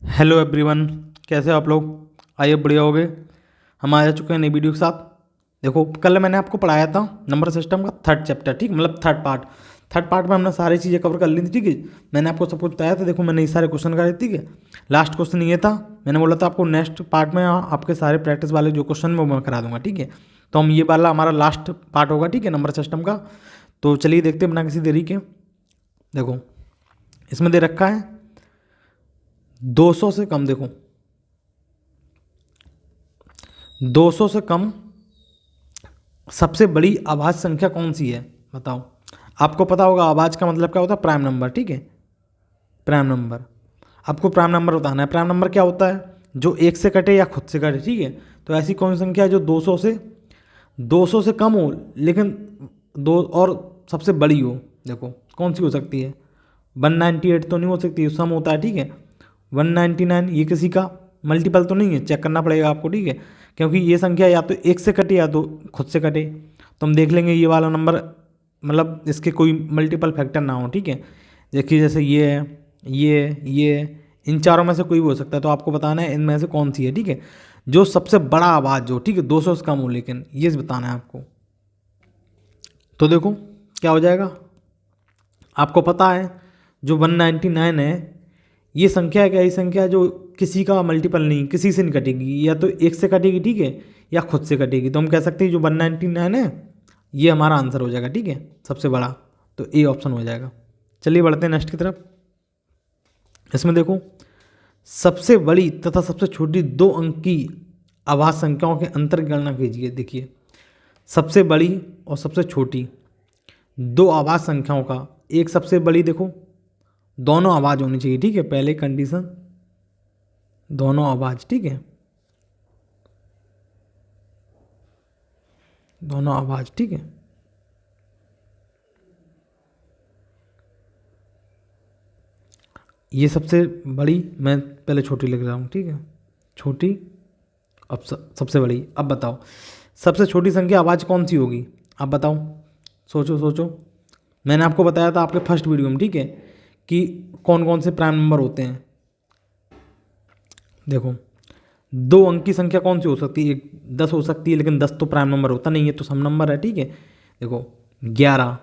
Hello everyone, कैसे हो आप लोग। आइए बढ़िया हो गए। हम आ चुके हैं नई वीडियो के साथ। देखो, कल मैंने आपको पढ़ाया था नंबर सिस्टम का थर्ड चैप्टर, ठीक, मतलब थर्ड पार्ट में हमने सारी चीज़ें कवर कर ली थी, ठीक है। मैंने आपको सब कुछ बताया था। देखो, मैंने ये सारे क्वेश्चन करे, ठीक है। लास्ट क्वेश्चन ये था, मैंने बोला था आपको नेक्स्ट पार्ट में आपके सारे प्रैक्टिस वाले जो क्वेश्चन वो मैं करा दूंगा, ठीक है। तो हम ये वाला हमारा लास्ट पार्ट होगा, ठीक है, नंबर सिस्टम का। तो चलिए देखते हैं बिना किसी देरी के। देखो, इसमें दे रखा है 200 से कम। देखो, 200 से कम सबसे बड़ी अभाज्य संख्या कौन सी है, बताओ। आपको पता होगा अभाज्य का मतलब क्या होता है, प्राइम नंबर, ठीक है। प्राइम नंबर, आपको प्राइम नंबर बताना है। प्राइम नंबर क्या होता है, जो एक से कटे या खुद से कटे, ठीक है। तो ऐसी कौन सी संख्या है जो 200 से कम हो लेकिन दो और सबसे बड़ी हो। देखो कौन सी हो सकती है। 198 तो नहीं हो सकती, सम होता है, ठीक है। 199 ये किसी का मल्टीपल तो नहीं है, चेक करना पड़ेगा आपको, ठीक है। क्योंकि ये संख्या या तो एक से कटे या तो खुद से कटे। तो हम देख लेंगे ये वाला नंबर, मतलब इसके कोई मल्टीपल फैक्टर ना हो, ठीक है। देखिए जैसे ये है, ये इन चारों में से कोई भी हो सकता है। तो आपको बताना है इनमें से कौन सी है, ठीक है। जो सबसे बड़ा आवाज़ हो, ठीक है, 200 से कम हो, लेकिन ये बताना है आपको। तो देखो क्या हो जाएगा। आपको पता है जो 199 है, ये संख्या एक ऐसी संख्या है जो किसी का मल्टीपल नहीं, किसी से नहीं कटेगी, या तो एक से कटेगी, ठीक है, या खुद से कटेगी। तो हम कह सकते हैं जो 199 है ये हमारा आंसर हो जाएगा, ठीक है, सबसे बड़ा। तो ए ऑप्शन हो जाएगा। चलिए बढ़ते हैं नेक्स्ट की तरफ। इसमें देखो, सबसे बड़ी तथा सबसे छोटी दो अंक की आभाज्य संख्याओं के अंतर की गणना कीजिए। देखिए, सबसे बड़ी और सबसे छोटी दो आभाज्य संख्याओं का, एक सबसे बड़ी, देखो दोनों आवाज़ होनी चाहिए, ठीक है, पहले कंडीशन, दोनों आवाज़, ठीक है, दोनों आवाज़, ठीक है। ये सबसे बड़ी, मैं पहले छोटी लिख रहा हूँ, ठीक है, छोटी, अब सबसे बड़ी। अब बताओ सबसे छोटी संख्या आवाज़ कौन सी होगी, आप बताओ, सोचो सोचो। मैंने आपको बताया था आपके फर्स्ट वीडियो में, ठीक है, कि कौन कौन से प्राइम नंबर होते हैं। देखो, दो अंक की संख्या कौन सी हो सकती है, 10 हो सकती है, लेकिन 10 तो प्राइम नंबर होता नहीं है, तो सम नंबर है, ठीक है। देखो 11,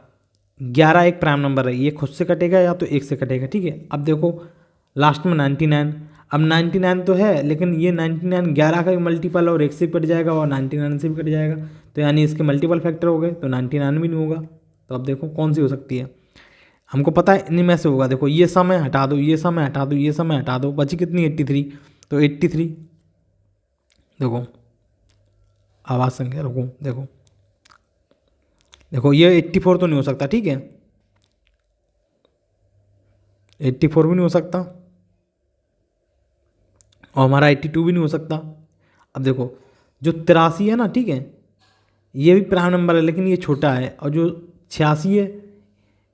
11 एक प्राइम नंबर है, ये खुद से कटेगा या तो एक से कटेगा, ठीक है। अब देखो लास्ट में 99, अब 99 तो है, लेकिन ये 99 11 का भी मल्टीपल और एक से भी कट जाएगा और 99 से भी कट जाएगा, तो यानी इसके मल्टीपल फैक्टर हो गए, तो 99 भी नहीं होगा। तो अब देखो कौन सी हो सकती है। हमको पता है इन्हीं में से होगा। देखो ये समय हटा दो, ये समय हटा दो, ये समय हटा दो, बची कितनी 83, तो 83। देखो आवाज़ संख्या, रुको देखो, देखो ये 84 तो नहीं हो सकता, ठीक है, 84 भी नहीं हो सकता, और हमारा 82 भी नहीं हो सकता। अब देखो जो 83 है ना, ठीक है, ये भी प्राइम नंबर है, लेकिन ये छोटा है। और जो 86 है,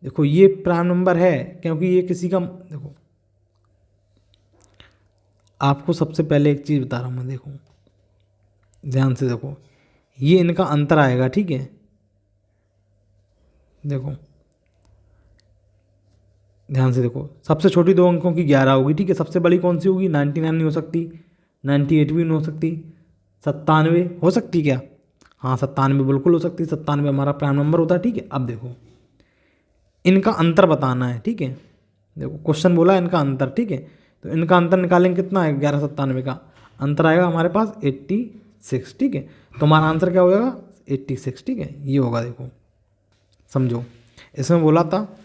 देखो ये प्राइम नंबर है, क्योंकि ये किसी का, देखो आपको सबसे पहले एक चीज़ बता रहा हूँ मैं, देखो ध्यान से देखो, ये इनका अंतर आएगा, ठीक है। देखो ध्यान से देखो, सबसे छोटी दो अंकों की 11 होगी, ठीक है। सबसे बड़ी कौन सी होगी, 99 नहीं हो सकती, 98 भी नहीं हो सकती, 97 हो सकती क्या, हाँ 97 बिल्कुल हो सकती है, 97 हमारा प्राइम नंबर होता है, ठीक है। अब देखो इनका अंतर बताना है, ठीक है। देखो क्वेश्चन बोला इनका अंतर, ठीक है, तो इनका अंतर निकालेंगे, कितना है, 11 97 का अंतर आएगा हमारे पास 86, ठीक है। तो हमारा आंसर क्या हो जाएगा, 86, ठीक है, ये होगा। देखो समझो, इसमें बोला था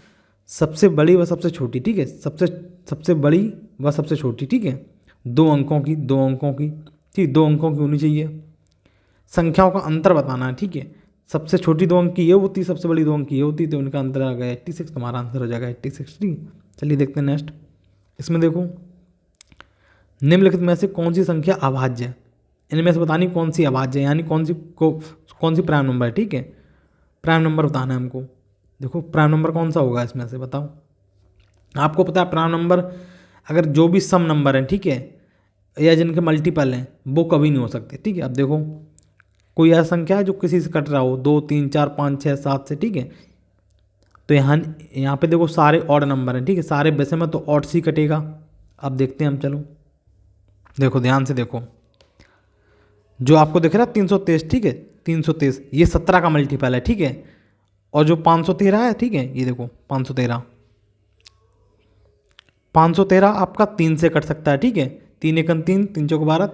सबसे बड़ी व सबसे छोटी, ठीक है, सबसे सबसे बड़ी व सबसे छोटी, ठीक है, दो अंकों की, ठीक, 2 अंकों की होनी चाहिए। संख्याओं का अंतर बताना है, ठीक है। सबसे छोटी 2 अंक की ये होती, सबसे बड़ी 2 अंक की ये होती, तो उनका अंतर आ गया 86, तुम्हारा आंसर हो जाएगा 86, ठीक है। चलिए देखते हैं नेक्स्ट। इसमें देखो, निम्नलिखित में से कौन सी संख्या अभाज्य है, इनमें से बतानी कौन सी अभाज्य है, यानी कौन सी प्राइम नंबर है, ठीक है। प्राइम नंबर बताना है हमको। देखो प्राइम नंबर कौन सा होगा इसमें से, बताओ। आपको पता है प्राइम नंबर, अगर जो भी सम नंबर है, ठीक है, या जिनके मल्टीपल हैं, वो कभी नहीं हो सकते, ठीक है। अब देखो कोई ऐसा संख्या है जो किसी से कट रहा हो, 2 3 4 5 6 7 से, ठीक है। तो यहाँ पे देखो सारे ऑड नंबर हैं, ठीक है, सारे वैसे में तो ऑड से ही कटेगा। अब देखते हैं हम, चलो देखो ध्यान से देखो, जो आपको दिख रहा है 323, ठीक है, 323 ये 17 का मल्टीपल है, ठीक है। और जो 513 है, ठीक है, ये देखो 513, 513 आपका 3 से कट सकता है, ठीक है। 3 एकन 3, 3 चौक 12,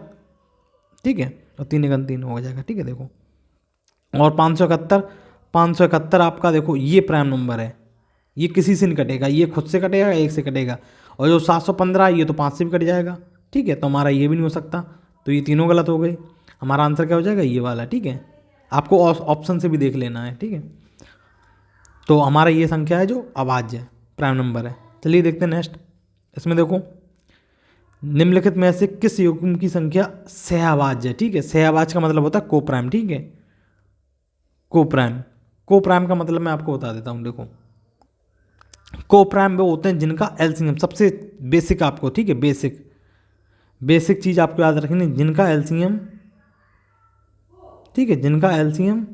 ठीक है, और 3 एकन 3 हो जाएगा, ठीक है। देखो और 571, 571 आपका देखो ये प्राइम नंबर है, ये किसी से नहीं कटेगा, ये खुद से कटेगा, एक से कटेगा। और जो 715 ये तो 5 से भी कट जाएगा, ठीक है। तो हमारा ये भी नहीं हो सकता, तो ये तीनों गलत हो गए। हमारा आंसर क्या हो जाएगा, ये वाला, ठीक है। आपको ऑप्शन से भी देख लेना है, ठीक है। तो हमारा ये संख्या है जो अभाज्य है, प्राइम नंबर है। चलिए देखते हैं नेक्स्ट। इसमें देखो निम्नलिखित में से किस युग्म की संख्या सहअभाज्य है, ठीक है। सहअभाज्य का मतलब होता है को प्राइम, ठीक है, को प्राइम। को प्राइम का मतलब मैं आपको बता देता हूँ। देखो को प्राइम वो होते हैं जिनका एलसीएम, सबसे बेसिक आपको, ठीक है, बेसिक बेसिक चीज़ आपको याद रखनी, जिनका एलसीएम, ठीक है, जिनका एलसीएम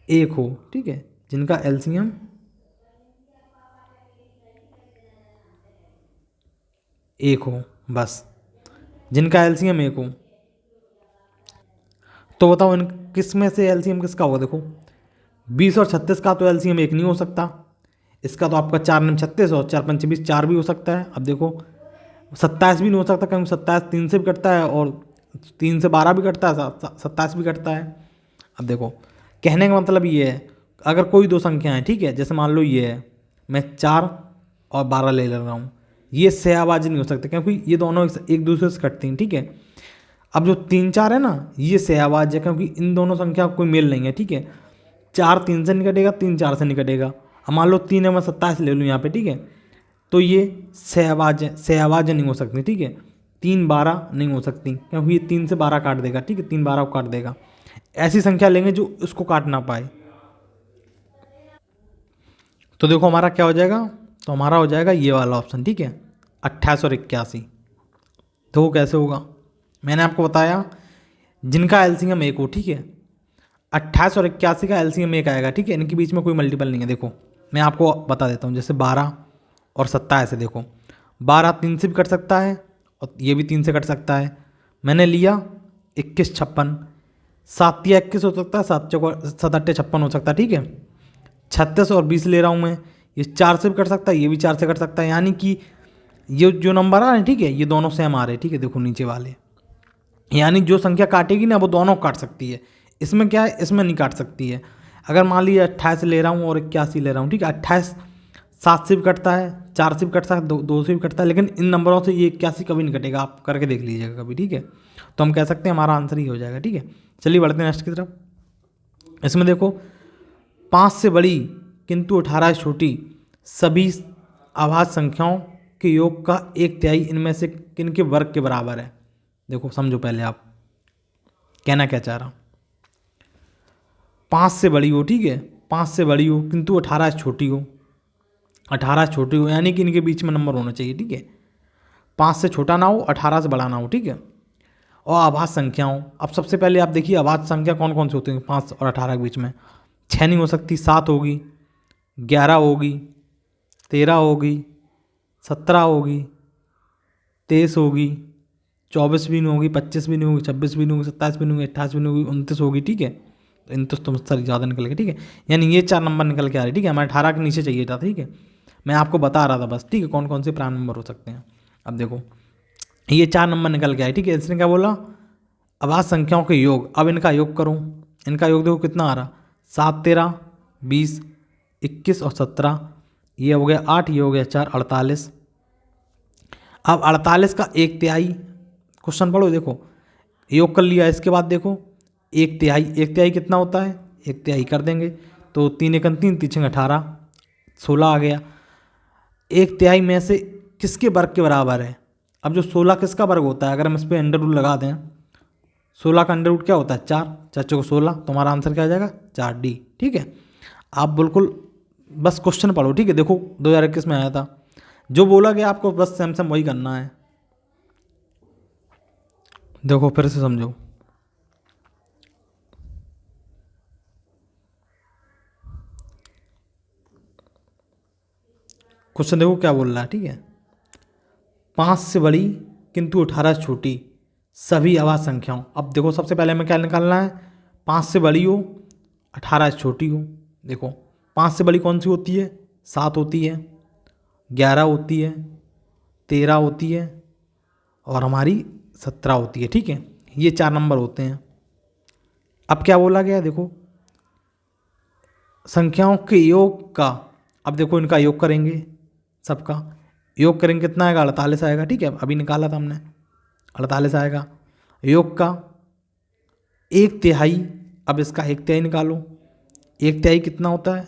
एक हो, ठीक है, जिनका एलसीएम एक हो, बस जिनका एलसीएम एक हो। तो बताओ इन किस में से एलसीएम किसका होगा। देखो 20 और 36 का तो एलसीएम एक नहीं हो सकता, इसका तो आपका 4 9 36 और 4 5 20 4 भी हो सकता है। अब देखो 27 भी नहीं हो सकता, क्योंकि 27 3 से भी कटता है और 3 से 12 भी कटता है, 27 भी कटता है। अब देखो कहने का मतलब ये है, अगर कोई दो संख्या है, ठीक है, जैसे मान लो ये है, मैं 4 और 12 ले रहा हूँ, ये सहअभाज्य नहीं हो सकते, क्योंकि ये दोनों एक दूसरे से कटती हैं, ठीक है। अब जो 3 4 है ना, ये सहअभाज्य है, क्योंकि इन दोनों संख्या का कोई मेल नहीं है, ठीक है। 4 3 से निकटेगा, 3 4 से निकटेगा। अब मान लो 3 है, मैं 27 ले लूँ यहाँ पे, ठीक है, तो ये सहअभाज्य नहीं हो सकती, ठीक है। 3 12 नहीं हो सकती, क्योंकि ये 3 से 12 काट देगा, ठीक है, 3 12 को काट देगा। ऐसी संख्या लेंगे जो उसको काट ना पाए। तो देखो हमारा क्या हो जाएगा, तो हमारा हो जाएगा ये वाला ऑप्शन, ठीक है, 28 और 81। तो वो कैसे होगा, मैंने आपको बताया जिनका एलसीएम एक हो, ठीक है। 28 और 81 का एलसीएम एक आएगा, ठीक है, इनके बीच में कोई मल्टीपल नहीं है। देखो मैं आपको बता देता हूँ, जैसे 12 और 27 है, देखो 12 3 से भी कट सकता है और ये भी 3 से कट सकता है। मैंने लिया 21 56, 7 या 21 हो सकता है, 7 चौक 7 8 56 हो सकता है, ठीक है। 36 और 20 ले रहा हूँ मैं, ये 4 से भी कट सकता है, ये भी 4 से कट सकता है, यानी कि ये जो नंबर आ रहे हैं, ठीक है, ये दोनों सेम आ रहे हैं, ठीक है। देखो नीचे वाले, यानी जो संख्या काटेगी ना वो दोनों काट सकती है। इसमें क्या है, इसमें नहीं काट सकती है। अगर मान लीजिए 28 ले रहा हूँ और 81 ले रहा हूँ, ठीक है, 28 7 से भी कटता है, 4 से भी कटता है, दो से भी कटता है, लेकिन इन नंबरों से ये 81 कभी नहीं कटेगा, आप करके देख लीजिएगा कभी, ठीक है। तो हम कह सकते हैं हमारा आंसर ही हो जाएगा, ठीक है। चलिए बढ़ते हैं नेक्स्ट की तरफ। इसमें देखो 5 से बड़ी किंतु 18 से छोटी सभी अभाज्य संख्याओं के योग का एक तिहाई इनमें से किन के वर्ग के बराबर है। देखो समझो पहले आप कहना क्या चाह रहा हूँ। 5 से बड़ी हो, ठीक है, 5 से बड़ी हो किंतु 18 से छोटी हो, 18 से छोटी हो, यानी कि इनके बीच में नंबर होना चाहिए, ठीक है। 5 से छोटा ना हो, 18 से बड़ा ना हो, ठीक है। और अभाज्य संख्याओं, अब सबसे पहले आप देखिए अभाज्य संख्या कौन कौन सी होती हैं 5 और 18 के बीच में। 6 नहीं हो सकती, 7 होगी, 11 होगी, 13 होगी, 17 होगी, 23 होगी, 24 भी नहीं होगी, 25 भी नहीं होगी, 26 भी नहीं होगी, 27 भी नहीं होगी, 28 भी नहीं होगी, 29 होगी, ठीक है। तो 29 तो मुझसे ज़्यादा निकल गए, ठीक है। यानी ये 4 नंबर निकल के आ रहे, ठीक है, हमें 18 के नीचे चाहिए था, ठीक है। मैं आपको बता रहा था बस, ठीक है, कौन कौन से प्राइम नंबर हो सकते हैं। अब देखो ये 4 नंबर निकल के आए, ठीक है। इसने क्या बोला, अभाज्य संख्याओं के योग, अब इनका योग करूँ, इनका योग देखो कितना आ रहा, 7 13 20 21 और 17, ये हो गया 8, ये हो गया 4 48। अब 48 का एक तिहाई, क्वेश्चन पढ़ो, देखो योग कर लिया, इसके बाद देखो एक तिहाई, एक तिहाई कितना होता है, एक तिहाई कर देंगे तो 3 एकम 3 3 18, 16 आ गया। एक तिहाई में से किसके वर्ग के बराबर है। अब जो 16 किसका वर्ग होता है, अगर हम इस पर अंडर रूट लगा दें, 16 का अंडर रूट क्या होता है 4, 4 चौको 16, तो हमारा आंसर क्या आ जाएगा 4D, ठीक है। आप बिल्कुल बस क्वेश्चन पढ़ो, ठीक है। देखो 2021 में आया था, जो बोला गया आपको बस सेम सेम वही करना है। देखो फिर से समझो, क्वेश्चन देखो क्या बोल रहा है, ठीक है। 5 से बड़ी किंतु 18 से छोटी सभी अभाज्य संख्याओं। अब देखो सबसे पहले हमें क्या निकालना है, 5 से बड़ी हो 18 से छोटी हो। देखो 5 से बड़ी कौन सी होती है, 7 होती है, 11 होती है, 13 होती है और हमारी 17 होती है। ठीक है, ये 4 नंबर होते हैं। अब क्या बोला गया, देखो संख्याओं के योग का, अब देखो इनका योग करेंगे, सबका योग करेंगे, कितना आएगा, 48 आएगा। ठीक है, अभी निकाला था हमने, 48 आएगा। योग का 1/3, अब इसका 1/3 निकालो, 1/3 कितना होता है,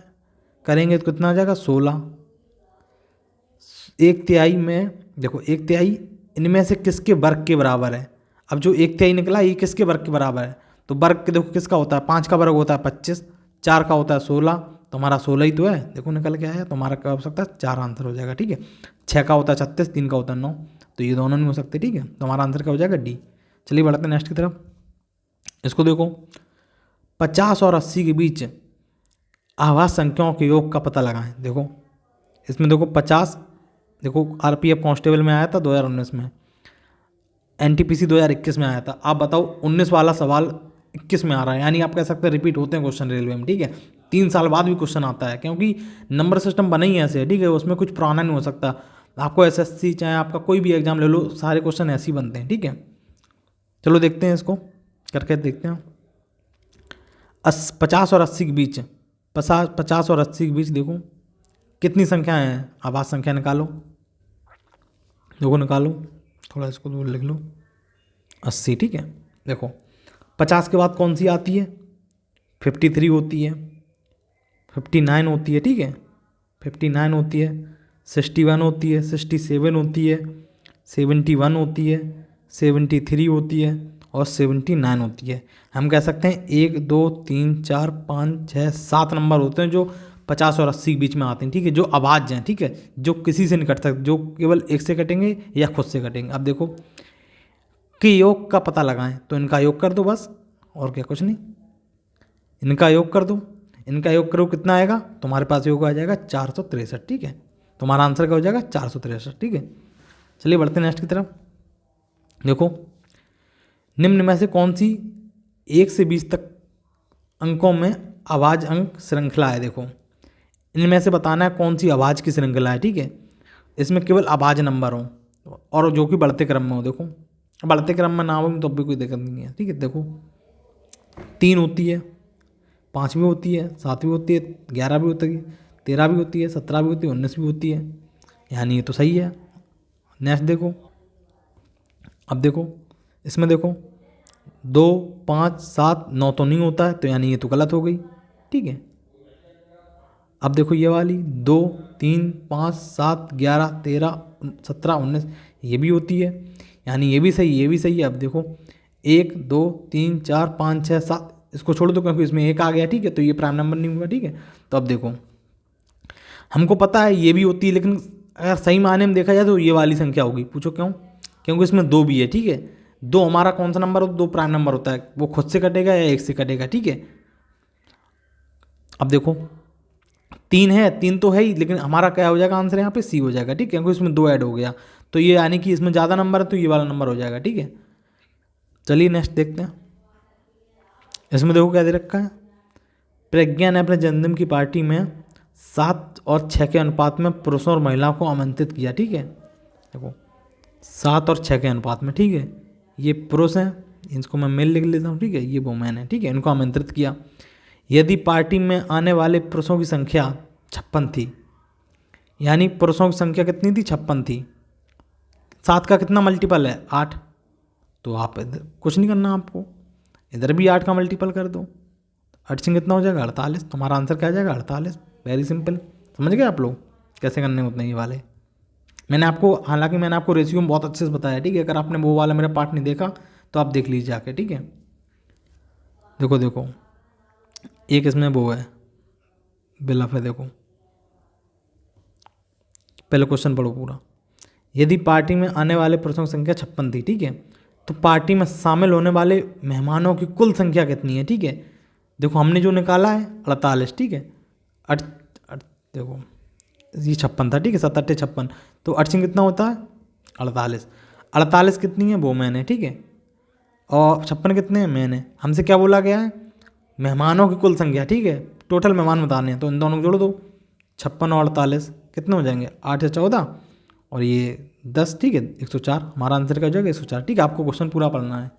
करेंगे तो कितना आ जाएगा, 16। 1/3 में देखो 1/3 इनमें से किसके वर्ग के बराबर है। अब जो 1/3 निकला ये किसके वर्ग के बराबर है, तो वर्ग के देखो किसका होता है, 5 का वर्ग होता है 25, 4 का होता है 16, तो हमारा 16 ही तो है। देखो निकल के आया, तो हमारा क्या हो सकता है, 4 आंसर हो जाएगा। ठीक है, 6 का होता है 36, 3 का होता है 9, तो ये दोनों नहीं हो सकते। ठीक है, तो हमारा आंसर क्या हो जाएगा, डी। चलिए बढ़ते हैं नेक्स्ट की तरफ। इसको देखो 50 और 80 के बीच आभाज्य संख्याओं के योग का पता लगाएं। देखो इसमें देखो 50, देखो आरपीएफ कांस्टेबल में आया था 2019 में, एनटीपीसी 2021 में आया था। आप बताओ 19 वाला सवाल 21 में आ रहा है, यानी आप कह सकते हैं रिपीट होते हैं क्वेश्चन रेलवे में। ठीक है, 3 साल बाद भी क्वेश्चन आता है, क्योंकि नंबर सिस्टम बना ही ऐसे है। ठीक है, उसमें कुछ पुराना नहीं हो सकता। आपको एसएससी चाहे आपका कोई भी एग्जाम ले लो, सारे क्वेश्चन ऐसे ही बनते हैं। ठीक है, चलो देखते हैं, इसको करके देखते हैं। 50 और 80 के बीच, 50 और 80 के बीच देखो कितनी संख्याएं हैं, आभाज्य संख्या निकालो। देखो निकालो, थोड़ा इसको दूर लिख लो, 80। ठीक है, देखो 50 के बाद कौन सी आती है, 53 होती है, 59 होती है। ठीक है, 59 होती है, 61 होती है, 67 होती है, 71 होती है, 73 होती है और 79 होती है। हम कह सकते हैं 1 2 3 4 5 6 7 नंबर होते हैं जो 50 और 80 के बीच में आते हैं। ठीक है, जो अभाज्य हैं। ठीक है, जो किसी से नहीं कट सकते, जो केवल एक से कटेंगे या खुद से कटेंगे। अब देखो कि योग का पता लगाएं, तो इनका योग कर दो बस, और क्या, कुछ नहीं। इनका योग कर दो, इनका योग करो, कितना आएगा, तुम्हारे पास योग आ जाएगा 463। ठीक है, तुम्हारा आंसर क्या हो जाएगा, 463। ठीक है, चलिए बढ़ते हैं नेक्स्ट की तरफ। देखो निम्न में से कौन सी 1 से 20 तक अंकों में अभाज्य अंक श्रृंखला है। देखो इनमें से बताना है कौन सी अभाज्य की श्रृंखला है। ठीक है, इसमें केवल अभाज्य नंबर हो और जो कि बढ़ते क्रम में हो। देखो बढ़ते क्रम में ना हो तो भी कोई दिक्कत नहीं है। ठीक है, देखो 3 होती है, 5 भी होती है, 7 भी होती है, 11 भी होती है, 13 भी होती है, 17 भी होती है, 19 भी होती है, यानी ये तो सही है। नेक्स्ट देखो, अब देखो इसमें देखो 2 5 7 9 तो नहीं होता है, तो यानी ये तो गलत हो गई। ठीक है, अब देखो ये वाली 2 3 5 7 11 13 17 19 ये भी होती है, यानी ये भी सही, ये भी सही है। अब देखो 1 2 3 4 5 6 7, इसको छोड़ दो क्योंकि इसमें 1 आ गया। ठीक है, तो ये प्राइम नंबर नहीं हुआ। ठीक है, तो अब देखो हमको पता है ये भी होती है, लेकिन अगर सही मायने में देखा जाए तो ये वाली संख्या होगी। पूछो क्यों, क्योंकि इसमें 2 भी है। ठीक है, 2 हमारा कौन सा नंबर हो, 2 प्राइम नंबर होता है, वो खुद से कटेगा या 1 से कटेगा। ठीक है, अब देखो 3 है, 3 तो है ही, लेकिन हमारा क्या हो जाएगा आंसर, यहाँ पे सी हो जाएगा। ठीक है, क्योंकि इसमें 2 ऐड हो गया, तो ये यानी कि इसमें ज़्यादा नंबर है, तो ये वाला नंबर हो जाएगा। ठीक है, चलिए नेक्स्ट देखते हैं। इसमें देखो क्या दे रखा है, प्रज्ञा ने अपने जन्मदिन की पार्टी में 7 और 6 के अनुपात में पुरुषों और महिलाओं को आमंत्रित किया। ठीक है, देखो 7 और 6 के अनुपात में। ठीक है, ये पुरुष हैं, इनको मैं मेल लिख लेता हूँ। ठीक है, ये वुमेन है। ठीक है, इनको आमंत्रित किया। यदि पार्टी में आने वाले पुरुषों की संख्या 56 थी, यानी पुरुषों की संख्या कितनी थी, 56 थी। 7 का कितना मल्टीपल है, 8, तो आप इधर कुछ नहीं करना, आपको इधर भी 8 का मल्टीपल कर दो, 8 से कितना हो जाएगा, 48। तुम्हारा आंसर क्या आ जाएगा, 48। वेरी सिंपल, समझ गए आप लोग कैसे करने होते हैं ये वाले। मैंने आपको, हालांकि मैंने आपको रेशियो में बहुत अच्छे से बताया। ठीक है, अगर आपने वो वाला मेरा पार्ट नहीं देखा तो आप देख लीजिए जाके। ठीक है, देखो देखो एक इसमें वो है बिलफ है। देखो पहले क्वेश्चन पढ़ो पूरा। यदि पार्टी में आने वाले पुरुषों की संख्या 56 थी, ठीक है, तो पार्टी में शामिल होने वाले मेहमानों की कुल संख्या कितनी है। ठीक है, देखो हमने जो निकाला है 48। ठीक है, देखो ये 56 था। ठीक है, 7 8 56, तो 8 से कितना होता है, 48। 48 कितनी है, वो मैन है, ठीक है। और 56 कितने हैं, मैन है। हमसे क्या बोला गया है, मेहमानों की कुल संख्या, ठीक है, टोटल मेहमान बताने हैं, तो इन दोनों को जोड़ दो। 56 और 48 कितने हो जाएंगे, 8 या 14, और ये 10, ठीक है, 104। हमारा आंसर क्या हो जाएगा, 104, ठीक है। आपको क्वेश्चन पूरा पढ़ना है।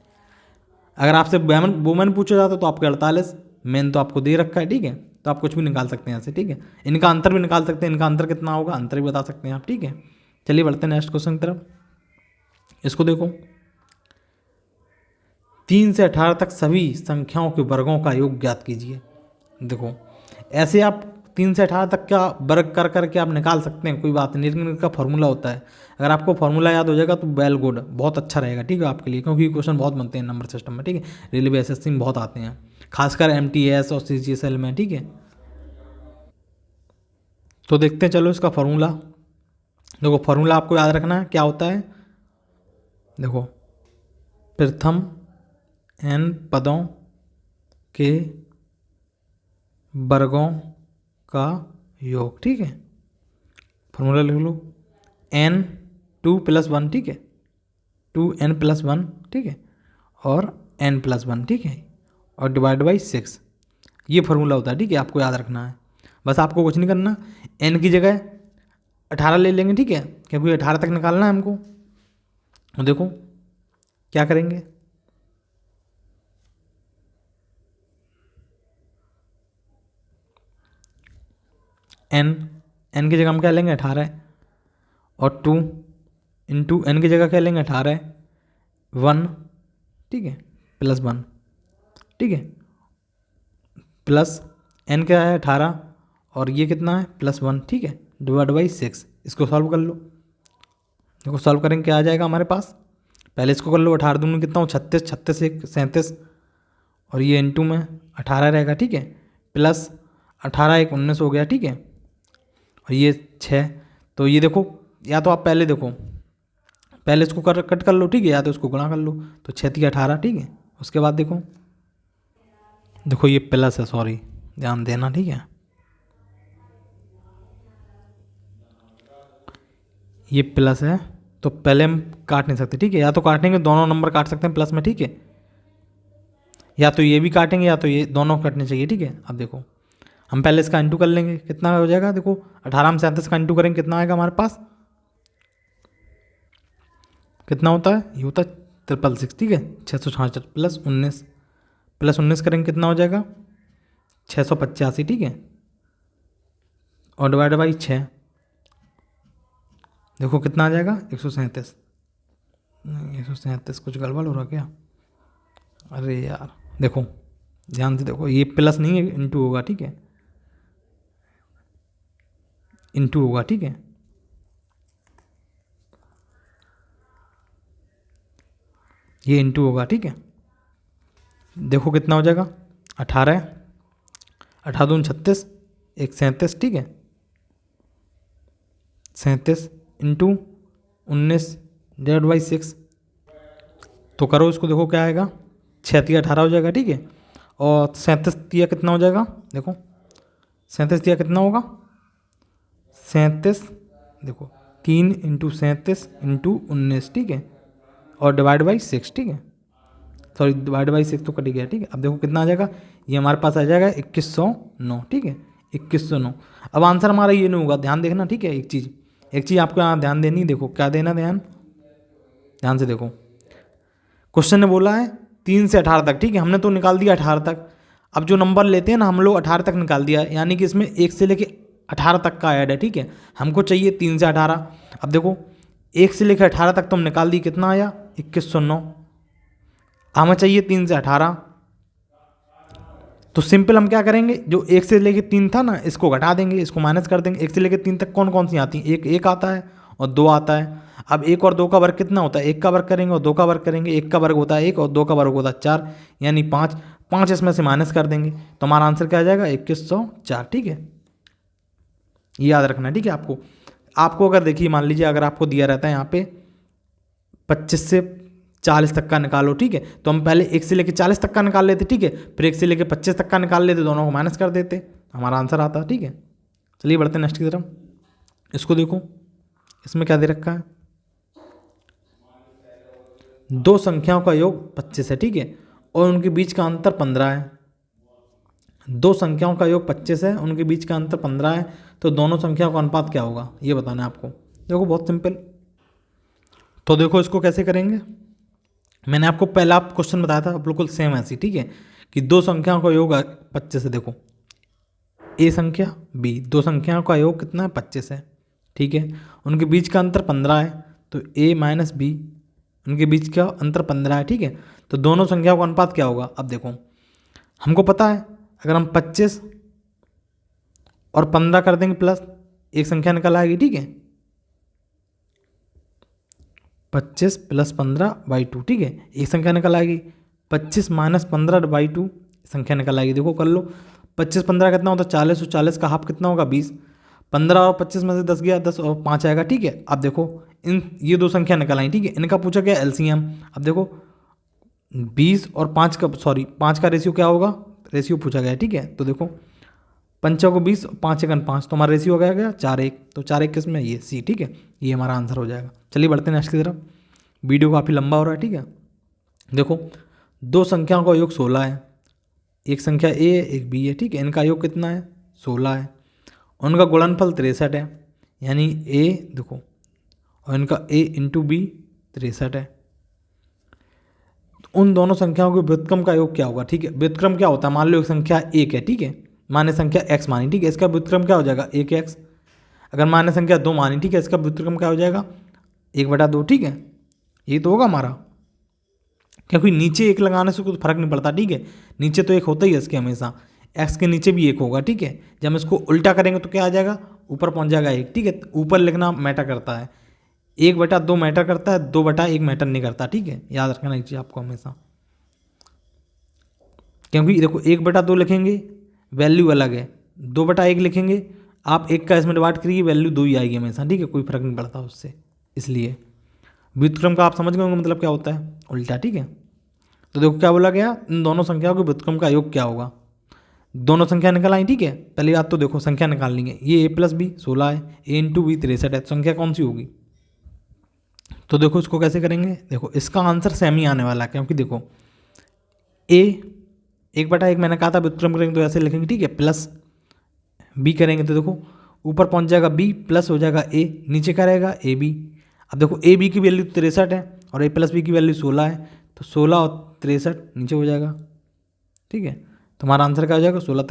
अगर आपसे वुमेन पूछा जाता तो आपके 48, मेन तो आपको दे रखा है, ठीक है, तो आप कुछ भी निकाल सकते हैं यहाँ से, ठीक है। इनका अंतर भी निकाल सकते हैं, इनका अंतर कितना होगा, अंतर भी बता सकते हैं आप, ठीक है। चलिए बढ़ते हैं नेक्स्ट क्वेश्चन की तरफ। इसको देखो, 3 से 18 तक सभी संख्याओं के वर्गों का योग ज्ञात कीजिए। देखो, ऐसे आप 3 से 18 तक का वर्ग कर करके आप निकाल सकते हैं, कोई बात नहीं, लेकिन इनका फॉर्मूला होता है। अगर आपको फॉर्मूला याद हो जाएगा तो वेल गुड, बहुत अच्छा रहेगा, ठीक है, आपके लिए, क्योंकि क्वेश्चन बहुत बनते हैं नंबर सिस्टम में, ठीक है। रेलवे एसएससी में बहुत आते हैं, खासकर एमटीएस और सीजीएसएल में, ठीक है। तो देखते हैं, चलो इसका फॉर्मूला। देखो, फॉर्मूला आपको याद रखना है, क्या होता है। देखो, प्रथम n पदों के वर्गों का योग, ठीक है। फॉर्मूला लिख लो, n 2+1, ठीक है, 2n+1, ठीक है, और n+1, ठीक है, और डिवाइड बाई 6, ये फार्मूला होता है, ठीक है। आपको याद रखना है, बस आपको कुछ नहीं करना। n की जगह 18 ले लेंगे, ठीक है, क्योंकि 18 तक निकालना है हमको। तो देखो क्या करेंगे, n की जगह हम क्या लेंगे, 18, और 2 इंटू n की जगह क्या लेंगे, 18, 1, ठीक है, +1, ठीक है, प्लस n क्या है, 18, और ये कितना है, +1, ठीक है, डिवाइड बाई 6। इसको सॉल्व कर लो। देखो सॉल्व करेंगे क्या आ जाएगा हमारे पास, पहले इसको कर लो। 18 दूनी कितना हो, 36, 36 एक 37, और ये इंटू में 18 रहेगा, ठीक है, प्लस 18 एक 19 हो गया, ठीक है, और ये 6। तो ये देखो, या तो आप पहले देखो, पहले इसको कट कर लो, ठीक है, या तो इसको गुणा कर लो, तो 6 3 18, ठीक है। उसके बाद देखो, देखो ये प्लस है, सॉरी, ध्यान देना, ठीक है, ये प्लस है, तो पहले हम काट नहीं सकते, ठीक है, या तो काटेंगे, दोनों नंबर काट सकते हैं प्लस में, ठीक है, या तो ये भी काटेंगे, या तो ये दोनों कटने चाहिए, ठीक है। अब देखो, हम पहले इसका इंटू कर लेंगे, कितना हो जाएगा, देखो 18 में 37 का इंटू करेंगे, कितना आएगा हमारे पास, कितना होता है, ये होता है 666, ठीक है, 666 प्लस 19 करेंगे, कितना हो जाएगा, 685, ठीक है, और डिवाइड बाई 6, देखो कितना आ जाएगा, 137। 137 कुछ गड़बड़ हो रहा क्या, अरे यार, देखो ध्यान से देखो, ये प्लस नहीं है, इंटू होगा, ठीक है, इंटू होगा, ठीक है, ये इंटू होगा, ठीक है। देखो कितना हो जाएगा, 18, 18 36, एक 37, ठीक है, 37 इंटू 19 डिवाइड बाई 6, तो करो इसको, देखो क्या आएगा, 6 3 18 हो जाएगा, ठीक है, और 37 दिया कितना हो जाएगा, देखो 37 दिया कितना होगा, 37, देखो 3 इंटू 37 इंटू 19, ठीक है, और डिवाइड बाई 6, ठीक है, सॉरी डिवाइड बाई 6 तो कट गया, ठीक है। अब देखो कितना आ जाएगा, ये हमारे पास आ जाएगा 2109, ठीक है, 2109। अब आंसर हमारा ये नहीं होगा, ध्यान देखना, ठीक है। एक चीज़ आपको यहाँ ध्यान देनी, देखो क्या देना, ध्यान से देखो, क्वेश्चन ने बोला है 3 से 18 तक, ठीक है, हमने तो निकाल दिया 18 तक। अब जो नंबर लेते हैं ना हम लोग, 18 तक निकाल दिया, यानी कि इसमें 1 से लेके 18 तक का ऐड है, ठीक है। हमको चाहिए 3 से 18। अब देखो 1 से लेकर 18 तक तो हम निकाल दी, कितना आया, 2109। हमें चाहिए 3 से 18, तो सिंपल हम क्या करेंगे, जो 1 से लेके 3 था ना, इसको घटा देंगे, इसको माइनस कर देंगे। 1 से लेके 3 तक कौन कौन सी आती हैं, एक आता है और 2 आता है। अब 1 और 2 का वर्ग कितना होता है, 1 का वर्ग करेंगे और 2 का वर्ग करेंगे, 1 का वर्ग होता है 1 और 2 का वर्ग होता है 4, यानी 5, 5 इसमें से माइनस कर देंगे, तो हमारा आंसर क्या आ जाएगा, 2104, ठीक है। ये याद रखना है, ठीक है। आपको अगर देखिए, मान लीजिए अगर आपको दिया रहता है यहाँ पे 25 से 40 तक का निकालो, ठीक है, तो हम पहले 1 से लेकर 40 तक का निकाल लेते, ठीक है, फिर 1 से लेकर 25 तक का निकाल लेते, दोनों को माइनस कर देते, हमारा आंसर आता, ठीक है। चलिए बढ़ते हैं नेक्स्ट की तरफ। इसको देखो, इसमें क्या दे रखा है, दो संख्याओं का योग 25 है, ठीक है, और उनके बीच का अंतर 15 है। दो संख्याओं का योग 25 है, उनके बीच का अंतर 15 है, तो दोनों संख्याओं का अनुपात क्या होगा ये बताना है आपको। देखो बहुत सिंपल। तो देखो इसको कैसे करेंगे, मैंने आपको पहला क्वेश्चन बताया था बिल्कुल सेम ऐसी, ठीक है, कि दो संख्याओं का योग 25 है। देखो ए संख्या बी, दो संख्याओं का योग कितना है 25 है, ठीक है, उनके बीच का अंतर 15 है, तो ए माइनस बी, उनके बीच का अंतर 15 है, ठीक है, तो दोनों संख्याओं का अनुपात क्या होगा। अब देखो हमको पता है अगर हम 25 और 15 कर देंगे प्लस, एक संख्या निकल आएगी, ठीक है, 25 प्लस 15/2, ठीक है, एक संख्या निकल आएगी। 25 माइनस 15/2 संख्या निकल आएगी। देखो कर लो, 25 15 कितना होता है 40, और 40 का हाफ कितना होगा 20। 15 और 25 में से 10 गया, 10 और 5 आएगा, ठीक है। अब देखो इन ये दो संख्या निकल आई, ठीक है, इनका पूछा गया एलसीएम। अब देखो 20 और 5 का, सॉरी 5 का रेशियो क्या होगा, रेशियो पूछा गया, ठीक है, तो देखो 5 को 20, 5 एकन 5, तो हमारा रेशियो हो गया 4:1, तो 4:1 किस में ये सी, ठीक है, ये हमारा आंसर हो जाएगा। चलिए बढ़ते हैं नेक्स्ट की तरफ, वीडियो काफ़ी लंबा हो रहा है, ठीक है। देखो दो संख्याओं का योग 16 है, एक संख्या ए है एक बी है, ठीक है, इनका योग कितना है 16 है, उनका गुणनफल 63 है, यानी ए देखो और इनका ए इंटू बी 63 है। तो उन दोनों संख्याओं के व्युत्क्रम का योग क्या होगा, ठीक है। व्युत्क्रम क्या होता है, मान लो एक संख्या 1 है, ठीक है, मान्य संख्या x मानी, ठीक है, इसका व्युत्क्रम क्या हो जाएगा 1x। अगर मान्य संख्या 2 मानी, ठीक है, इसका व्युत्क्रम क्या हो जाएगा 1/2, ठीक है, ये तो होगा हमारा, क्योंकि नीचे एक लगाने से कुछ फर्क नहीं पड़ता, ठीक है, नीचे तो एक होता ही है इसके हमेशा, x के नीचे भी एक होगा, ठीक है। जब हम इसको उल्टा करेंगे तो क्या आ जाएगा, ऊपर पहुंच जाएगा 1, ठीक है, ऊपर लिखना मैटर करता है, 1/2 मैटर करता है, 2/1 मैटर नहीं करता, ठीक है, याद रखना ये चीज़ आपको हमेशा, क्योंकि देखो 1/2 लिखेंगे वैल्यू अलग है, 2/1 लिखेंगे आप 1 का इसमें डिवाइड करिए वैल्यू 2 ही आएगी हमेशा, ठीक है, कोई फर्क नहीं पड़ता उससे। इसलिए व्युत्क्रम का आप समझ गए होंगे मतलब क्या होता है, उल्टा, ठीक है। तो देखो क्या बोला गया, इन दोनों संख्याओं के व्युत्क्रम का योग क्या होगा। दोनों संख्या निकल आई, ठीक है, पहली बात तो देखो संख्या निकाल लेंगे, ये a प्लस बी 16 है, ए इंटू बी 63 है, तो संख्या कौन सी होगी। तो देखो इसको कैसे करेंगे, देखो इसका आंसर सेम ही आने वाला है, क्योंकि देखो a 1/1 मैंने कहा था व्युत्क्रम करेंगे तो ऐसे लिखेंगे, ठीक है, प्लस b करेंगे तो देखो ऊपर पहुंच जाएगा b, प्लस हो जाएगा a, नीचे क्या रहेगा ए बी। अब देखो ए बी की वैल्यू 63 है और a प्लस बी की वैल्यू 16 है, तो 16 और 63 नीचे हो जाएगा, ठीक है, तो हमारा आंसर क्या हो जाएगा 16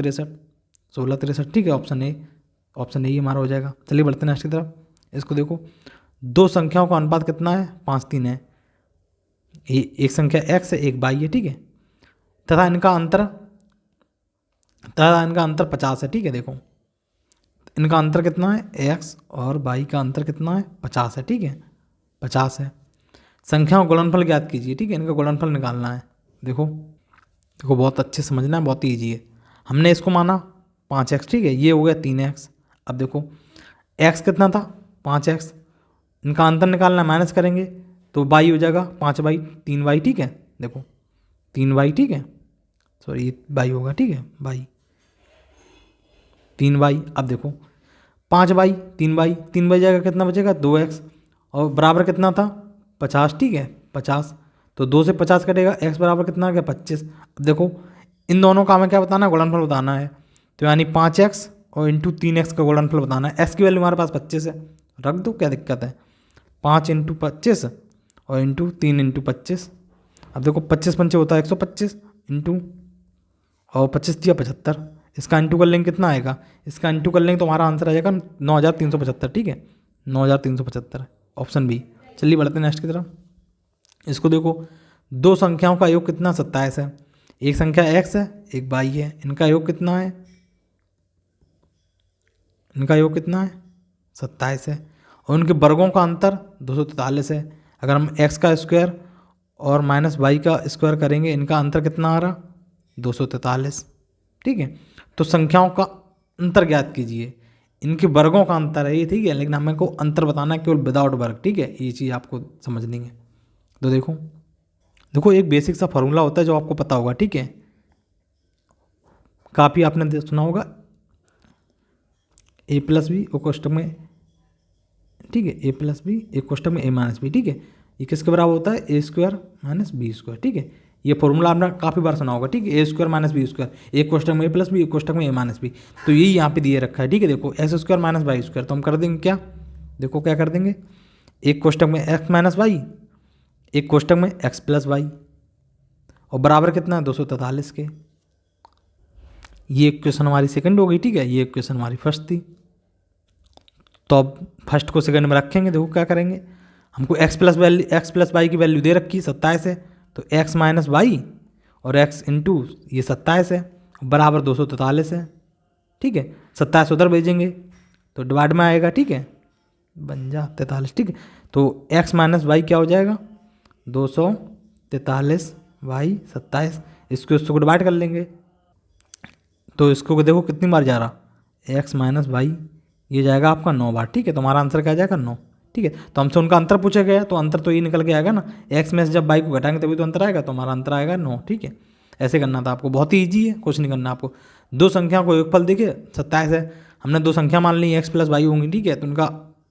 63, ठीक है, ऑप्शन ए ही हमारा हो जाएगा। चलिए बढ़ते हैं नेक्स्ट की तरफ, इसको देखो दो संख्याओं का अनुपात कितना है 5:3 है, एक संख्या x है एक y है, ठीक है, तथा इनका अंतर 50 है, ठीक है। देखो इनका अंतर कितना है x और y का अंतर कितना है 50 है, ठीक है, 50 है। संख्याओं का गुणनफल ज्ञात कीजिए, ठीक है, इनका गुणनफल निकालना है। देखो बहुत अच्छे समझना है, बहुत ईजी है। हमने इसको माना 5x, ठीक है, ये हो गया 3x। अब देखो x कितना था 5x, इनका अंतर निकालना, माइनस करेंगे तो y हो जाएगा 5y 3y, ठीक है, देखो 3y, ठीक है, सॉरी ये y होगा, ठीक है, y 3y। अब देखो 5y 3y जाएगा कितना बचेगा 2x, और बराबर कितना था 50, ठीक है 50, तो 2 से 50 कटेगा, x बराबर कितना आ गया 25। अब देखो इन दोनों का हमें क्या बताना है, गुणनफल बताना है, तो यानी 5x और इंटू 3x का गुणनफल बताना है। x की वैल्यू हमारे पास 25 है, रख दो क्या दिक्कत है, 5 इंटू 25 और इंटू 3 इंटू 25। अब देखो 25 पंचे होता है 125 इंटू और 25 दिया 75, इसका इंटू कर लेंगे कितना आएगा, इसका इंटू कर लेंगे तो हमारा आंसर आ जाएगा 9375, ठीक है, 9375 ऑप्शन बी। चलिए बढ़ते हैं नेक्स्ट की तरफ, इसको देखो दो संख्याओं का योग कितना 27 है, एक संख्या x है एक y है, इनका योग कितना है, इनका योग कितना है 27 है, और उनके वर्गों का अंतर 243 है। अगर हम x का स्क्वायर और माइनस y का स्क्वायर करेंगे, इनका अंतर कितना आ रहा 243, ठीक है। तो संख्याओं का अंतर ज्ञात कीजिए, इनके वर्गों का अंतर है ये, ठीक है, लेकिन हमें को अंतर बताना है केवल विदाउट वर्ग, ठीक है, ये चीज़ आपको समझनी है। तो देखो एक बेसिक सा फार्मूला होता है जो आपको पता होगा, ठीक है, काफ़ी आपने सुना होगा, a प्लस बी एक कोष्टक में, ठीक है, a प्लस बी एक कोष्टक में a माइनस बी, ठीक है, ये किसके बराबर होता है, ए स्क्वायर माइनस बी स्क्वायर, ठीक है। ये फॉर्मूला आपने काफ़ी बार सुना होगा, ठीक है, ए स्क्वायर माइनस बी स्क्वायर, एक कोष्टक में ए प्लस बी, एक कोष्टक में ए माइनस बी, तो यही यहाँ पे दिए रखा है, ठीक है। देखो x square minus Y square, तो हम कर देंगे क्या, देखो क्या कर देंगे, एक कोष्टक में एक्स माइनस वाई, एक कोष्टक में एक्स प्लस वाई, और बराबर कितना है 243 के। ये इक्वेशन हमारी सेकंड हो गई, ठीक है, ये इक्वेशन हमारी फर्स्ट थी। तो अब फर्स्ट को सेकंड में रखेंगे, देखो क्या करेंगे, हमको एक्स प्लस वाई की वैल्यू दे रखी 27 है, तो एक्स माइनस वाई और एक्स इंटू ये 27 है बराबर 243 है, ठीक है। 27 उधर भेजेंगे तो डिवाइड में आएगा, ठीक है, बन जा 43, ठीक है। तो एक्स माइनस वाई क्या हो जाएगा 243 वाई 27, इसको डिवाइड कर लेंगे, तो इसको देखो कितनी बार जा रहा, एक्स माइनस वाई ये जाएगा आपका 9 बार, ठीक है। तो हमारा आंसर क्या जाएगा 9, ठीक है। तो हमसे उनका अंतर पूछा गया, तो अंतर तो ये निकल के आएगा ना, एक्स में से जब वाई को घटाएंगे तभी तो अंतर आएगा, तो हमारा अंतर आएगा 9, ठीक है। ऐसे करना था आपको, बहुत ही ईजी है, कुछ नहीं करना आपको। दो संख्या को योगफल देखिए 27 है, हमने दो संख्या मान ली एक्स प्लस वाई होंगी, ठीक है, तो उनका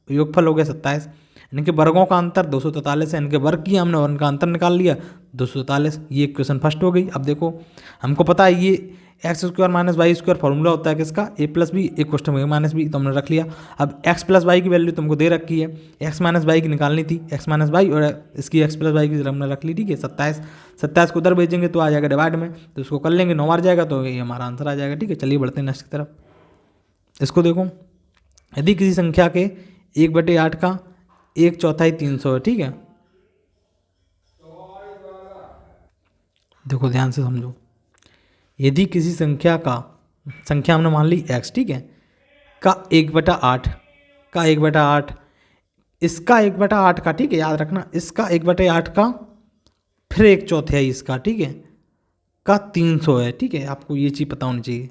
योगफल हो गया 27, इनके वर्गों का अंतर 243 है, इनके वर्ग किया हमने और इनका अंतर निकाल लिया 243, ये इक्वेशन फर्स्ट हो गई। अब देखो हमको पता है ये x square minus Y square formula होता है किसका, ए प्लस बी, एक क्वेश्चन में ए माइनस बी, तो हमने रख लिया। अब एक्स प्लस वाई की वैल्यू तुमको दे रखी है, एक्स माइनस वाई की निकालनी थी, एक्स माइनस वाई और इसकी एक्स प्लस वाई की हमने रख ली, ठीक है। 27 को उधर भेजेंगे तो आ जाएगा डिवाइड में, तो उसको कर लेंगे 9 बार जाएगा, तो ये हमारा आंसर आ जाएगा, ठीक है। चलिए बढ़ते हैं नेक्स्ट की तरफ। इसको देखो, यदि किसी संख्या के 1/8 का 1/4 300 है, ठीक है, देखो ध्यान से समझो, यदि किसी संख्या हमने मान ली x, ठीक है, का 1/8 का 1/8, इसका 1/8 का, ठीक है, याद रखना, इसका 1/8 का फिर 1/4 इसका, ठीक है, का 300 है, ठीक है, आपको ये चीज़ पता होनी चाहिए,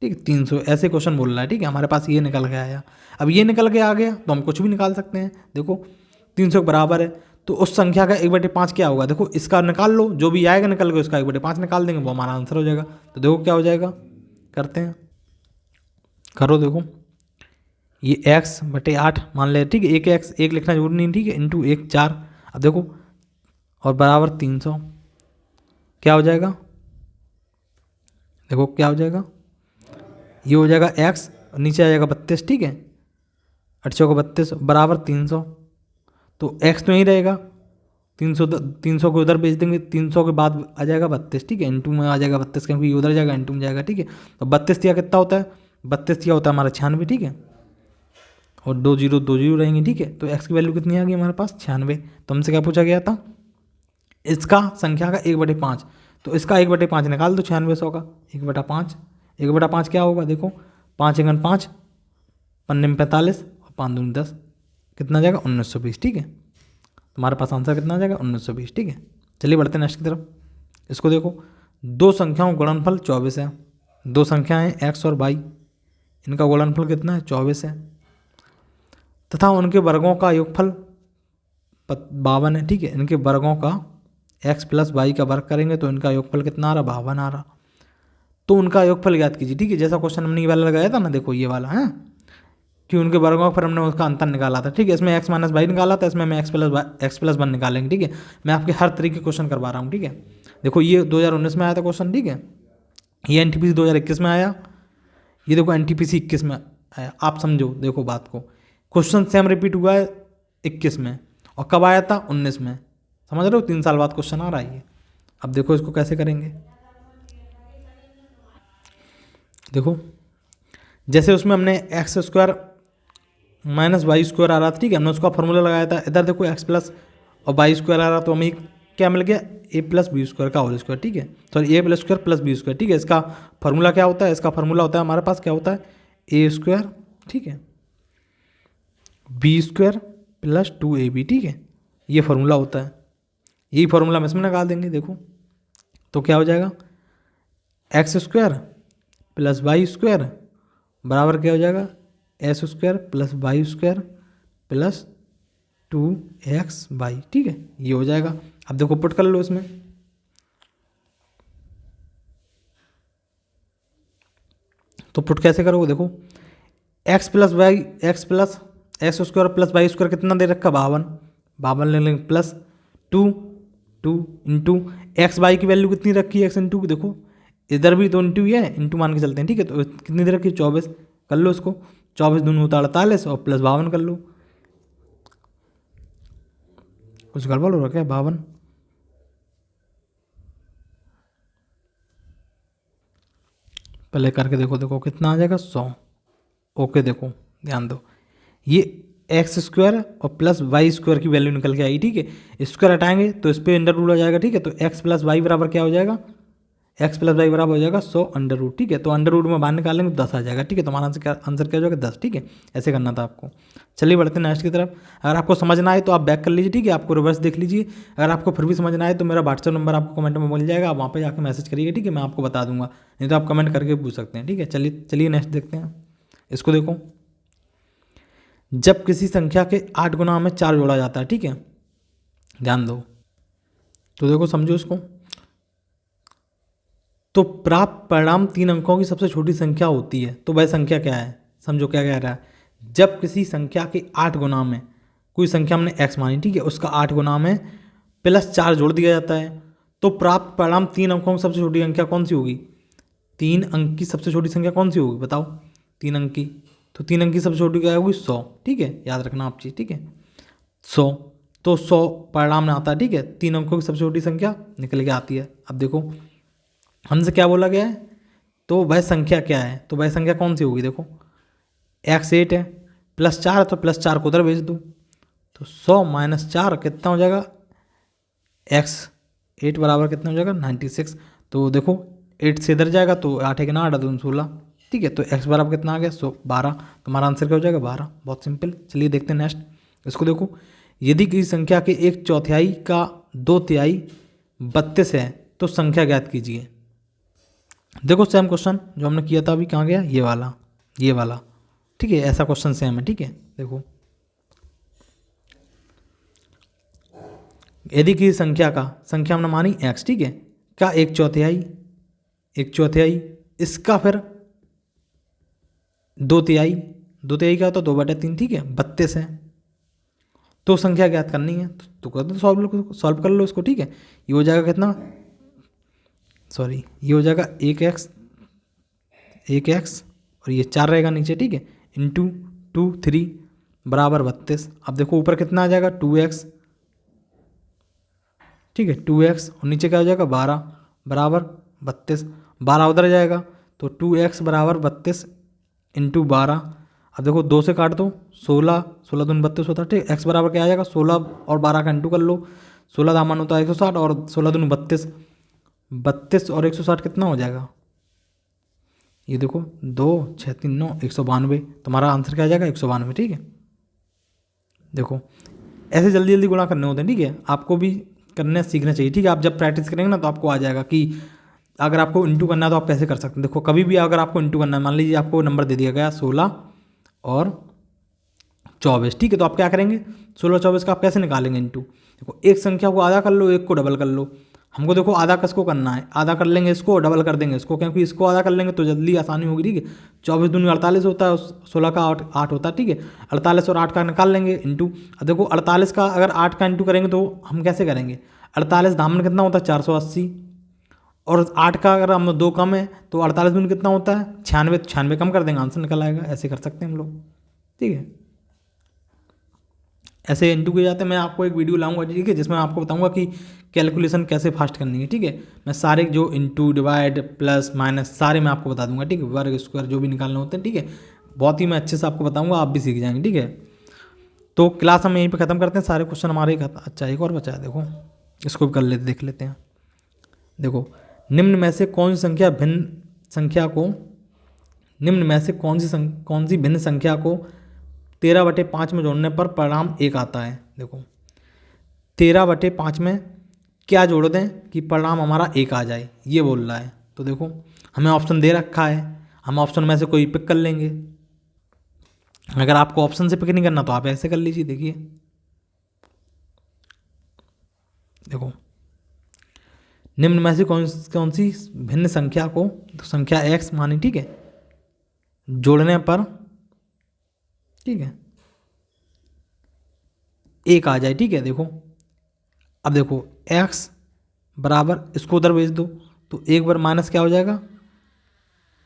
ठीक है। 300 ऐसे क्वेश्चन बोल रहा है, ठीक है, हमारे पास ये निकल के आया। अब ये निकल के आ गया तो हम कुछ भी निकाल सकते हैं, देखो 300 के बराबर है, तो उस संख्या का 1/5 क्या होगा, देखो इसका निकाल लो, जो भी आएगा निकल के उसका 1/5 निकाल देंगे, वो हमारा आंसर हो जाएगा। तो देखो क्या हो जाएगा, करते हैं, करो, देखो ये x/8 मान ले, ठीक है, एक लिखना जरूरी नहीं, ठीक है, इंटू 1 4, अब देखो और बराबर 300, क्या हो जाएगा, देखो क्या हो जाएगा, ये हो जाएगा x, नीचे आ जाएगा 32, ठीक है, 8 को 32 बराबर 300, तो x तो यहीं रहेगा, 300 को उधर भेज देंगे, 300 के बाद आ जाएगा 32, ठीक है, इंटू में आ जाएगा 32, क्योंकि ये उधर जाएगा इंटू में जाएगा, ठीक है। तो 32 तिया कितना होता है, 32 तिया होता है हमारा 96, ठीक है, और 2 0 रहेंगे, ठीक है। तो x की वैल्यू कितनी आ गई हमारे पास 96। तो हमसे क्या पूछा गया था, इसका संख्या का 1/5, तो इसका 1/5 निकाल दो 9600 का 1/5 क्या होगा, देखो 5 × 5 पन्ने में 45 और 5 दूनी 10, कितना जाएगा 1920, ठीक है। तुम्हारे पास आंसर कितना आ जाएगा 1920, ठीक है। चलिए बढ़ते हैं नेक्स्ट की तरफ। इसको देखो, दो संख्याओं का गुणनफल 24 है, दो संख्याएं x और y, इनका गुणनफल कितना है 24 है, तथा उनके वर्गों का योगफल 52 है, ठीक है। इनके वर्गों का x प्लस वाई का वर्ग करेंगे तो इनका योगफल कितना आ रहा 52 आ रहा, तो उनका योगफल ज्ञात कीजिए, ठीक है। जैसा क्वेश्चन हमने ये वाला लगाया था ना, देखो ये वाला है कि उनके वर्गों पर हमने उसका अंतर निकाला था, ठीक है। इसमें x माइनस वाई निकाला था, इसमें मैं एक्स प्लस 1 निकालेंगे, ठीक है। मैं आपके हर तरीके क्वेश्चन करवा रहा हूँ, ठीक है। देखो ये 2019 में आया था क्वेश्चन, ठीक है, ये NTPC 2021 में आया, ये देखो NTPC 21 में आया। आप समझो, देखो बात को, क्वेश्चन सेम रिपीट हुआ है 21 में, और कब आया था 19 में, समझ रहे हो, 3 साल बाद क्वेश्चन आ रहा है ये। अब देखो इसको कैसे करेंगे, देखो जैसे उसमें हमने X square minus Y square आ रहा था, ठीक है, हमने उसका फॉर्मूला लगाया था, इधर देखो एक्स प्लस और वाई स्क्वायर आ रहा, तो हमें क्या मिल गया ए प्लस बी स्क्वायर का होल स्क्वायर, ठीक है, sorry A plus square plus B square, ठीक है। इसका फॉर्मूला क्या होता है, इसका फॉर्मूला होता है हमारे पास क्या होता है ए स्क्वायर, ठीक है, बी स्क्वायर प्लस 2ab, ठीक है, ये फॉर्मूला होता है, यही फॉर्मूला हम इसमें निकाल देंगे, देखो तो क्या हो जाएगा x square plus y square बराबर क्या हो जाएगा x square plus y square plus 2xy, ठीक है, ये हो जाएगा। अब देखो पुट कर लो इसमें, तो पुट कैसे करोगे, देखो x square plus y square कितना दे रखा 52 ले लेंगे, plus two into x y की वैल्यू कितनी रखी है, एक्स इंटू की, देखो इधर भी तो इंटू ही है, इंटू मान के चलते हैं, ठीक है। तो कितनी देर रखी है, 24 कर लो इसको, 24 दूनी होता 48 और प्लस 52 कर लो। कुछ गड़बड़ हो रखा है, 52 पहले करके देखो, देखो कितना आ जाएगा, 100। ओके देखो ध्यान दो, ये एक्स स्क्वायर और प्लस वाई स्क्वायर की वैल्यू निकल के आई, ठीक है। स्क्वायर हटाएंगे तो इस पर अंडर रूट आ जाएगा, ठीक है। तो एक्स प्लस वाई बराबर क्या हो जाएगा, एक्स प्लस वाई बराबर हो जाएगा 100 अंडर रूट, ठीक है। तो अंडर रूट में बाहर निकालेंगे तो 10 आ जाएगा, ठीक है। तो हमारा आंसर क्या हो जाएगा, 10, ठीक है। ऐसे करना था आपको। चलिए बढ़ते हैं नेक्स्ट की तरफ। अगर आपको समझ ना आए तो आप बैक कर लीजिए, ठीक है। आपको रिवर्स देख लीजिए। अगर आपको फिर भी समझ ना आए तो मेरा व्हाट्सएप नंबर आपको कमेंट में मिल जाएगा, आप वहाँ पर जाकर मैसेज करिएगा, ठीक है। मैं आपको बता दूंगा, नहीं तो आप कमेंट करके पूछ सकते हैं, ठीक है। चलिए नेक्स्ट देखते हैं। इसको देखो, जब किसी संख्या के 8 गुना में 4 जोड़ा जाता है, ठीक है, ध्यान दो। तो देखो समझो इसको, तो प्राप्त परिणाम 3 अंकों की सबसे छोटी संख्या होती है, तो वह संख्या क्या है, समझो क्या कह रहा है। जब किसी संख्या के 8 गुना में, कोई संख्या हमने x मानी, ठीक है, उसका 8 गुना में प्लस 4 जोड़ दिया जाता है, तो प्राप्त परिणाम 3 अंकों की सबसे छोटी संख्या कौन सी होगी, 3 अंक की सबसे छोटी संख्या कौन सी होगी बताओ, 3 अंक की। तो 3 अंक की सबसे छोटी क्या होगी, 100, ठीक है, याद रखना आप चीज़, ठीक है। 100, तो 100 परिणाम में आता है, ठीक है। 3 अंकों की सबसे छोटी संख्या निकल के आती है। अब देखो हमसे क्या बोला गया है, तो वह संख्या क्या है, तो वह संख्या कौन सी होगी, देखो x8 है, प्लस 4 तो प्लस 4 को उधर भेज दूँ, तो 100 माइनस 4 कितना हो जाएगा, x8 बराबर कितना हो जाएगा, 96। तो देखो 8 से इधर जाएगा तो 8 है कि ना, 8 दून 16, ठीक है। तो x बराबर कितना आ गया, 12। तुम्हारा आंसर क्या हो जाएगा, 12। बहुत सिंपल। चलिए देखते हैं नेक्स्ट। इसको देखो, यदि किसी संख्या के 1/4 का 2/3 32 है तो संख्या ज्ञात कीजिए। देखो सेम क्वेश्चन जो हमने किया था अभी, कहाँ गया, ये वाला, ठीक है। ऐसा क्वेश्चन सेम है, ठीक है। देखो यदि किसी संख्या हमने मानी x, ठीक है, का 1/4 इसका फिर 2/3 क्या होता है, 2/3, ठीक है, 32 है, तो संख्या ज्ञात करनी है। तो कर दो, सॉल्व कर लो इसको, ठीक है। ये हो जाएगा कितना, सॉरी, ये हो जाएगा 1x और ये 4 रहेगा नीचे, ठीक है, इंटू 2 3 बराबर 32। अब देखो ऊपर कितना आ जाएगा, 2x, ठीक है, 2x और नीचे क्या हो जाएगा, 12 बराबर 32। 12 उधर जाएगा तो 2x बराबर 32 इंटू 12। अब देखो 2 से काट दो, 16 16 दून 32 होता है, ठीक है। x बराबर क्या आ जाएगा, 16 और 12 का इंटू कर लो, 16 दामन होता है 160 और 16 दून 32, 32 और 160 कितना हो जाएगा, ये देखो 2 6 3 9 192। तुम्हारा आंसर क्या आ जाएगा, 192, ठीक है। देखो ऐसे जल्दी जल्दी गुणा करने होते हैं, ठीक है। आपको भी करने सीखना चाहिए, ठीक है। आप जब प्रैक्टिस करेंगे ना तो आपको आ जाएगा कि अगर आपको इंटू करना है तो आप कैसे कर सकते हैं। देखो कभी भी अगर आपको इंटू करना है, मान लीजिए आपको नंबर दे दिया गया 16 और 24, ठीक है, तो आप क्या करेंगे, 16 24 का आप कैसे निकालेंगे इंटू। देखो एक संख्या को आधा कर लो, एक को डबल कर लो। हमको देखो आधा किसको करना है, आधा कर लेंगे इसको, डबल कर देंगे इसको, क्योंकि इसको आधा कर लेंगे तो जल्दी आसानी होगी, ठीक है। 24 दूनी 48 होता है, 16 का 8 होता है, ठीक है। 48 और 8 का निकाल लेंगे इंटू। अब देखो 48 का अगर 8 का इंटू करेंगे तो हम कैसे करेंगे, 48 दामन कितना होता है 480, और 8 का अगर हम 2 कम है तो 48 दूनी कितना होता है 96, 96 कम कर देंगे, आंसर निकल आएगा। ऐसे कर सकते हैं हम लोग, ठीक है। ऐसे इंटू किए जाते हैं। मैं आपको एक वीडियो लाऊंगा, ठीक है, जिसमें आपको बताऊंगा कि कैलकुलेशन कैसे फास्ट करनी है, ठीक है। मैं सारे जो इंटू डिवाइड प्लस माइनस सारे मैं आपको बता दूंगा, ठीक है, वर्ग स्क्वायर जो भी निकालने होते हैं, ठीक है। बहुत ही मैं अच्छे से आपको बताऊंगा, आप भी सीख जाएंगे, ठीक है। तो क्लास हम यहीं पे ख़त्म करते हैं, सारे क्वेश्चन हमारे अच्छा एक और बचा है, देखो इसको भी कर लेते, देख लेते हैं। देखो निम्न में से कौन सी संख्या भिन्न संख्या को, निम्न में से कौन सी भिन्न संख्या को 13/5 में जोड़ने पर परिणाम 1 आता है। देखो 13/5 में क्या जोड़ दें कि परिणाम हमारा 1 आ जाए, ये बोल रहा है। तो देखो हमें ऑप्शन दे रखा है, हम ऑप्शन में से कोई पिक कर लेंगे। अगर आपको ऑप्शन से पिक नहीं करना तो आप ऐसे कर लीजिए, देखिए देखो निम्न में से कौन सी भिन्न संख्या को, तो संख्या x मानी, ठीक है, जोड़ने पर, ठीक है, 1 आ जाए, ठीक है। देखो अब देखो x बराबर इसको उधर भेज दो तो 1/- क्या हो जाएगा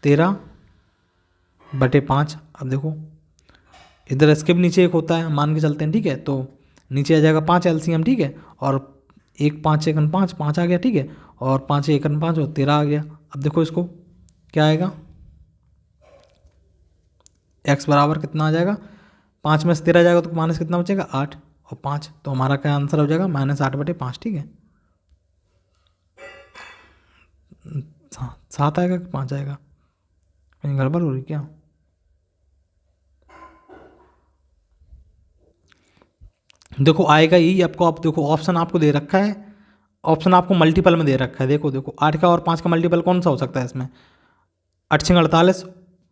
13/5। अब देखो इधर इसके भी नीचे एक होता है, मान के चलते हैं, ठीक है। तो नीचे आ जाएगा 5 एलसीएम, ठीक है। और 1 5 1 5 5 आ गया, ठीक है। और 5 1 5 और 13 आ गया। अब देखो इसको क्या आएगा, x बराबर कितना आ जाएगा, 5 में से 13 जाएगा तो माइनस कितना बचेगा 8 और 5, तो हमारा क्या आंसर हो जाएगा -8/5, ठीक है। 7 आएगा कि 5 आएगा, कहीं गड़बड़ हो रही क्या। देखो आएगा यही आपको, आप देखो ऑप्शन आपको दे रखा है, ऑप्शन आपको मल्टीपल में दे रखा है। देखो देखो 8 का और 5 का मल्टीपल कौन सा हो सकता है इसमें, 8 6 48।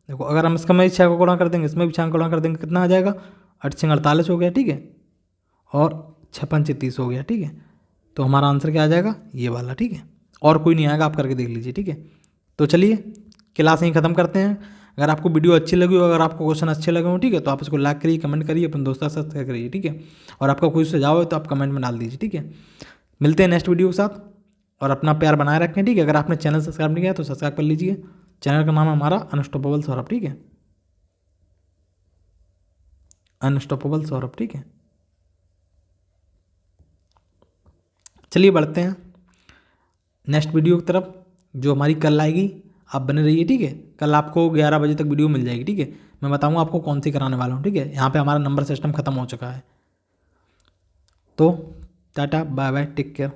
देखो अगर हम इसका में 6 को गुणा कर देंगे, इसमें भी 6 को गुणा कर देंगे, कितना आ जाएगा 8 6 48 हो गया, ठीक है। और 6 5 30 हो गया, ठीक है। तो हमारा आंसर क्या आ जाएगा ये वाला, ठीक है। और कोई नहीं आएगा, आप करके देख लीजिए, ठीक है। तो चलिए क्लास यहीं ख़त्म करते हैं। अगर आपको वीडियो अच्छी लगी हो, अगर आपको क्वेश्चन अच्छे लगे हो, ठीक है, तो आप इसको लाइक करिए, कमेंट करिए, अपने दोस्तों के साथ शेयर करिए, ठीक है। और आपका कोई सुझाव है तो आप कमेंट में डाल दीजिए, ठीक है। मिलते हैं नेक्स्ट वीडियो के साथ, और अपना प्यार बनाए रखें, ठीक है। अगर आपने चैनल सब्सक्राइब नहीं किया तो सब्सक्राइब कर लीजिए। चैनल का नाम है हमारा अनस्टॉपेबल सौरभ, ठीक है, अनस्टॉपेबल सौरभ, ठीक है। चलिए बढ़ते हैं नेक्स्ट वीडियो की तरफ, जो हमारी कल आएगी। आप बने रहिए, ठीक है। कल आपको 11 बजे तक वीडियो मिल जाएगी, ठीक है। मैं बताऊंगा आपको कौन सी कराने वाला हूँ, ठीक है। यहाँ पे हमारा नंबर सिस्टम खत्म हो चुका है। तो tata bye bye, take care.